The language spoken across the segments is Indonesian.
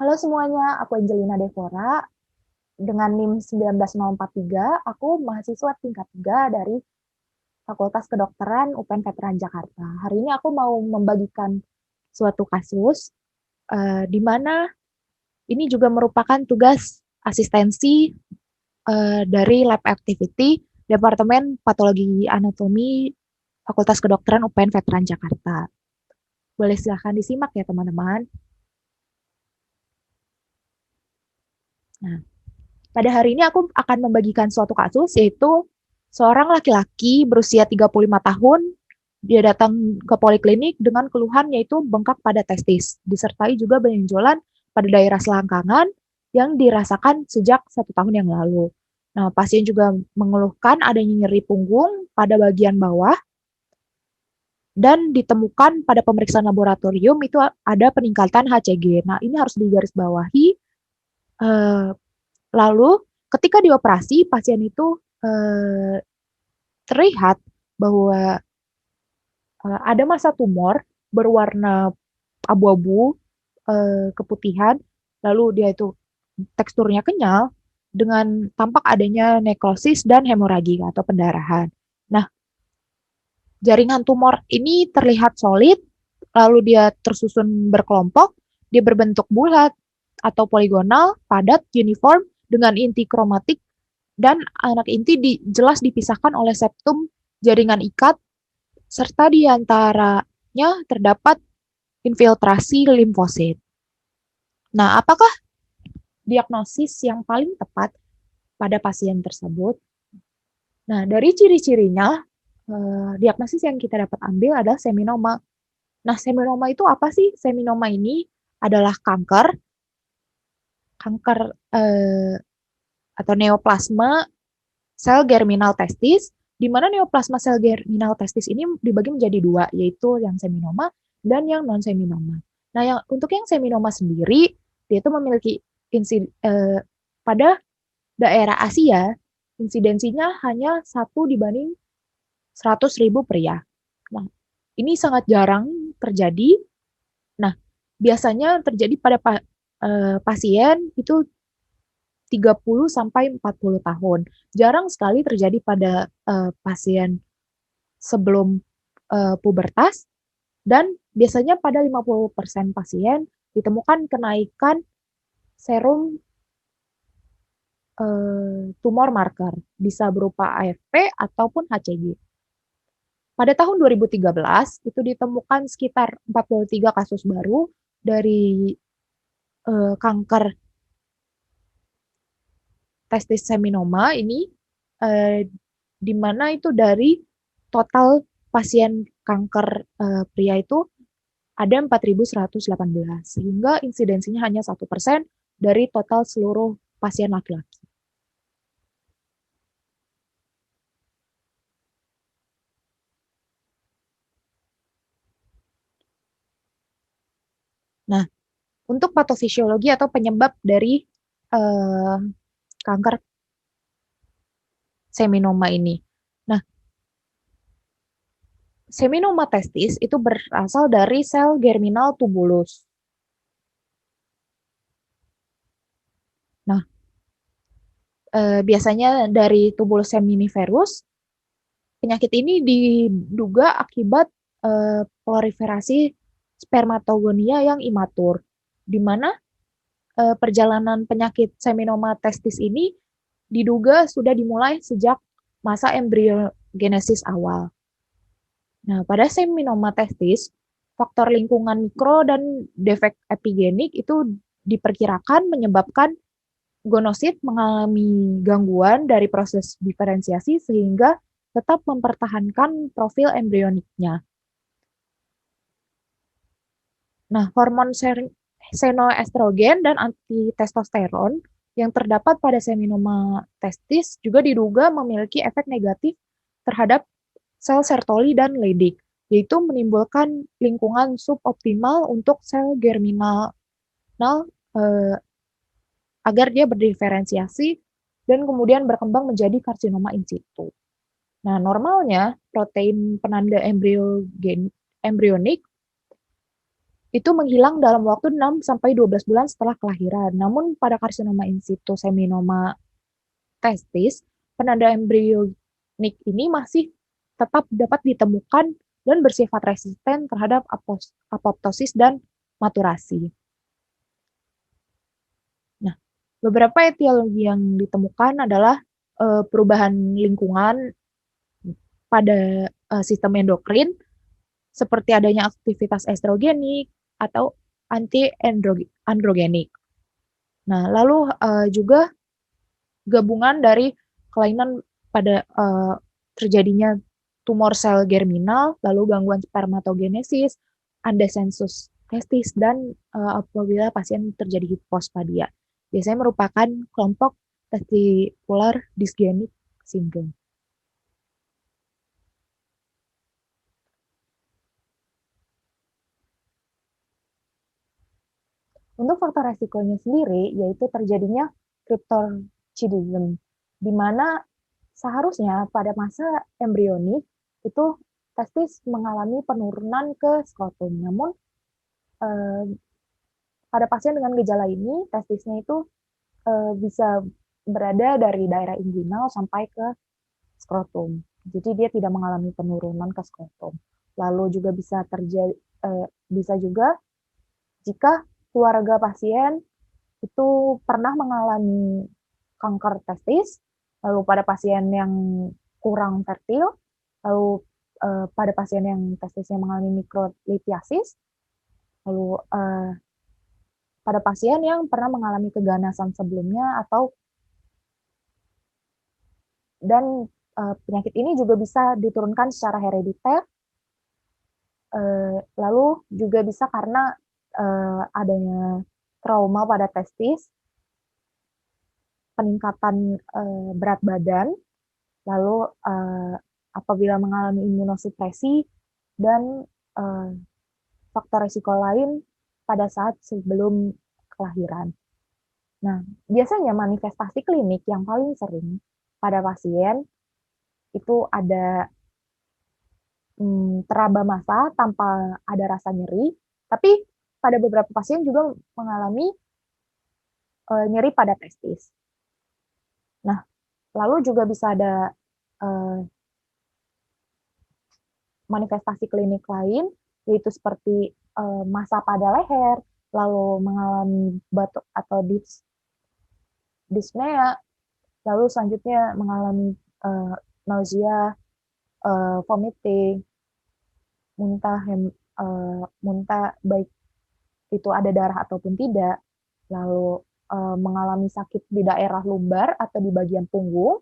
Halo semuanya, aku Angelina Devora. Dengan NIM 19043, aku mahasiswa tingkat 3 dari Fakultas Kedokteran UPN Veteran Jakarta. Hari ini aku mau membagikan suatu kasus di mana ini juga merupakan tugas asistensi dari lab activity Departemen Patologi Anatomi Fakultas Kedokteran UPN Veteran Jakarta. Boleh silahkan disimak ya teman-teman. Nah, pada hari ini aku akan membagikan suatu kasus, yaitu seorang laki-laki berusia 35 tahun, dia datang ke poliklinik dengan keluhan yaitu bengkak pada testis, disertai juga benjolan pada daerah selangkangan yang dirasakan sejak 1 tahun yang lalu. Nah, pasien juga mengeluhkan adanya nyeri punggung pada bagian bawah, dan ditemukan pada pemeriksaan laboratorium itu ada peningkatan HCG. Nah, ini harus digarisbawahi. Eh, Lalu, ketika dioperasi, pasien itu terlihat bahwa ada massa tumor berwarna abu-abu, keputihan, lalu dia itu teksturnya kenyal, dengan tampak adanya nekrosis dan hemoragi atau pendarahan. Nah, jaringan tumor ini terlihat solid, lalu dia tersusun berkelompok, dia berbentuk bulat atau poligonal, padat, uniform, dengan inti kromatik, dan anak inti jelas dipisahkan oleh septum jaringan ikat, serta di antaranya terdapat infiltrasi limfosit. Nah, apakah diagnosis yang paling tepat pada pasien tersebut? Nah, dari ciri-cirinya, diagnosis yang kita dapat ambil adalah seminoma. Nah, seminoma itu apa sih? Seminoma ini adalah kanker atau neoplasma sel germinal testis, di mana neoplasma sel germinal testis ini dibagi menjadi dua, yaitu yang seminoma dan yang non-seminoma. Nah, untuk yang seminoma sendiri, dia itu memiliki pada daerah Asia, insidensinya hanya 1 dibanding 100.000 pria. Nah, ini sangat jarang terjadi. Nah, biasanya terjadi pada pasien itu 30 sampai 40 tahun. Jarang sekali terjadi pada pasien sebelum pubertas, dan biasanya pada 50% pasien ditemukan kenaikan serum tumor marker, bisa berupa AFP ataupun HCG. Pada tahun 2013 itu ditemukan sekitar 43 kasus baru dari kanker testis seminoma ini, di mana itu dari total pasien kanker pria itu ada 4.118, sehingga insidensinya hanya 1% dari total seluruh pasien laki-laki. Nah, untuk patofisiologi atau penyebab dari uh, kanker seminoma ini. Nah, seminoma testis itu berasal dari sel germinal tubulus. Nah, biasanya dari tubulus seminiferus, penyakit ini diduga akibat proliferasi spermatogonia yang imatur, di mana perjalanan penyakit seminoma testis ini diduga sudah dimulai sejak masa embriogenesis awal. Nah, pada seminoma testis, faktor lingkungan mikro dan defek epigenik itu diperkirakan menyebabkan gonosit mengalami gangguan dari proses diferensiasi sehingga tetap mempertahankan profil embrioniknya. Nah, hormon senoestrogen dan antitestosteron yang terdapat pada seminoma testis juga diduga memiliki efek negatif terhadap sel Sertoli dan Leydig, yaitu menimbulkan lingkungan suboptimal untuk sel germinal agar dia berdiferensiasi dan kemudian berkembang menjadi karsinoma in situ. Nah, normalnya protein penanda embrionik itu menghilang dalam waktu 6 sampai 12 bulan setelah kelahiran. Namun pada karsinoma in situ seminoma testis, penanda embrionik ini masih tetap dapat ditemukan dan bersifat resisten terhadap apoptosis dan maturasi. Nah, beberapa etiologi yang ditemukan adalah perubahan lingkungan pada sistem endokrin, seperti adanya aktivitas estrogenik atau anti-androgenik. Nah, lalu juga gabungan dari kelainan pada terjadinya tumor sel germinal, lalu gangguan spermatogenesis, andesensus testis, dan apabila pasien terjadi hipospadia. Biasanya merupakan kelompok testicular dysgenic syndrome. Untuk faktor resikonya sendiri, yaitu terjadinya cryptorchidism, di mana seharusnya pada masa embrionik itu testis mengalami penurunan ke skrotum. Namun pada pasien dengan gejala ini, testisnya itu bisa berada dari daerah inguinal sampai ke skrotum. Jadi dia tidak mengalami penurunan ke skrotum. Lalu juga bisa juga jika keluarga pasien itu pernah mengalami kanker testis, lalu pada pasien yang kurang fertil, lalu pada pasien yang testisnya mengalami mikrolithiasis, lalu pada pasien yang pernah mengalami keganasan sebelumnya dan penyakit ini juga bisa diturunkan secara herediter, lalu juga bisa karena adanya trauma pada testis, peningkatan berat badan, lalu apabila mengalami imunosupresi, dan faktor risiko lain pada saat sebelum kelahiran. Nah, biasanya manifestasi klinik yang paling sering pada pasien itu ada teraba massa tanpa ada rasa nyeri, tapi pada beberapa pasien juga mengalami nyeri pada testis. Nah, lalu juga bisa ada manifestasi klinik lain, yaitu seperti massa pada leher, lalu mengalami batuk atau dyspnea, lalu selanjutnya mengalami nausea, vomiting, muntah baik itu ada darah ataupun tidak, lalu mengalami sakit di daerah lumbar atau di bagian punggung,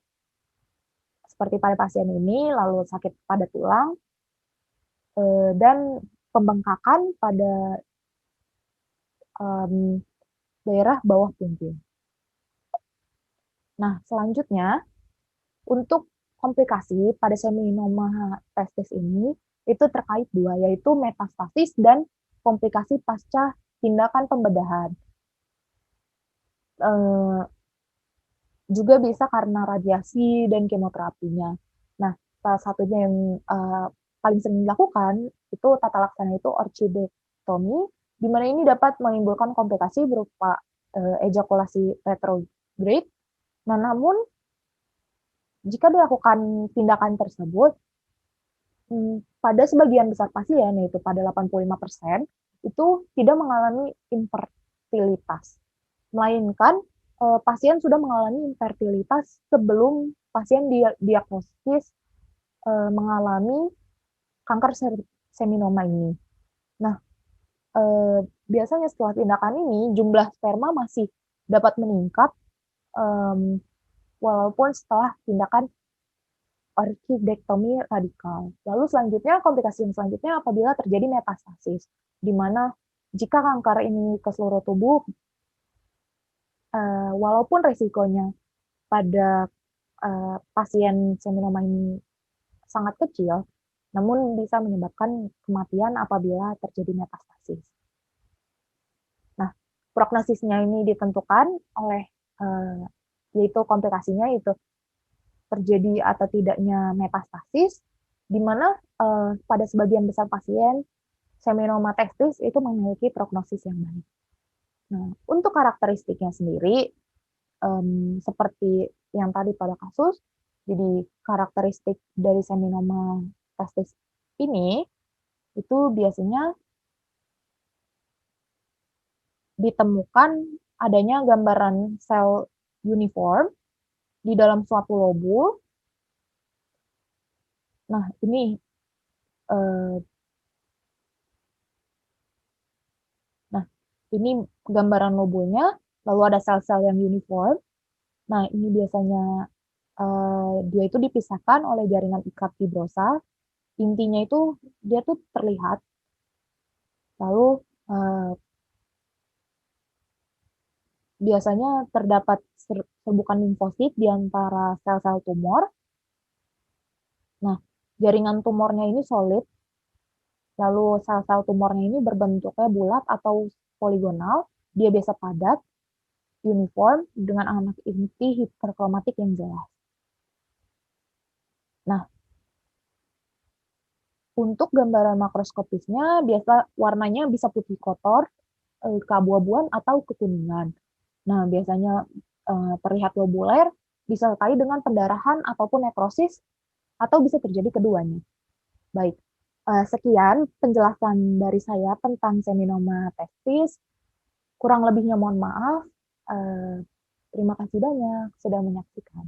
seperti pada pasien ini, lalu sakit pada tulang, dan pembengkakan pada daerah bawah punggung. Nah, selanjutnya, untuk komplikasi pada seminoma testis ini, itu terkait dua, yaitu metastasis dan komplikasi pasca tindakan pembedahan. Juga bisa karena radiasi dan kemoterapinya. Nah, salah satunya yang paling sering dilakukan itu tata laksana itu orchidectomy, di mana ini dapat menimbulkan komplikasi berupa ejakulasi retrograde. Nah, namun jika dilakukan tindakan tersebut, pada sebagian besar pasien, yaitu pada 85%, itu tidak mengalami infertilitas, melainkan pasien sudah mengalami infertilitas sebelum pasien diagnosis mengalami kanker seminoma ini. Nah, biasanya setelah tindakan ini, jumlah sperma masih dapat meningkat walaupun setelah tindakan orchidectomy radikal. Lalu selanjutnya, komplikasi selanjutnya apabila terjadi metastasis, di mana jika kanker ini ke seluruh tubuh, walaupun resikonya pada pasien seminoma ini sangat kecil, namun bisa menyebabkan kematian apabila terjadi metastasis. Nah, prognosisnya ini ditentukan oleh yaitu komplikasinya itu terjadi atau tidaknya metastasis, di mana pada sebagian besar pasien seminoma testis itu memiliki prognosis yang baik. Nah, untuk karakteristiknya sendiri, seperti yang tadi pada kasus, jadi karakteristik dari seminoma testis ini itu biasanya ditemukan adanya gambaran sel uniform di dalam suatu lobul. Nah, ini eh, nah ini gambaran lobulnya, lalu ada sel-sel yang uniform. Nah, ini biasanya dia itu dipisahkan oleh jaringan ikat fibrosa. Intinya itu dia tuh terlihat. Lalu biasanya terdapat serbukan limfosit di antara sel-sel tumor. Nah, jaringan tumornya ini solid, lalu sel-sel tumornya ini berbentuknya bulat atau poligonal, dia biasa padat, uniform, dengan anak inti hiperkromatik yang jelas. Nah, untuk gambaran makroskopisnya, biasa warnanya bisa putih kotor, keabu-abuan, atau kekuningan. Nah, biasanya terlihat lobuler, disertai dengan pendarahan ataupun nekrosis, atau bisa terjadi keduanya. Baik, sekian penjelasan dari saya tentang seminoma testis. Kurang lebihnya mohon maaf. Eh, Terima kasih banyak sudah menyaksikan.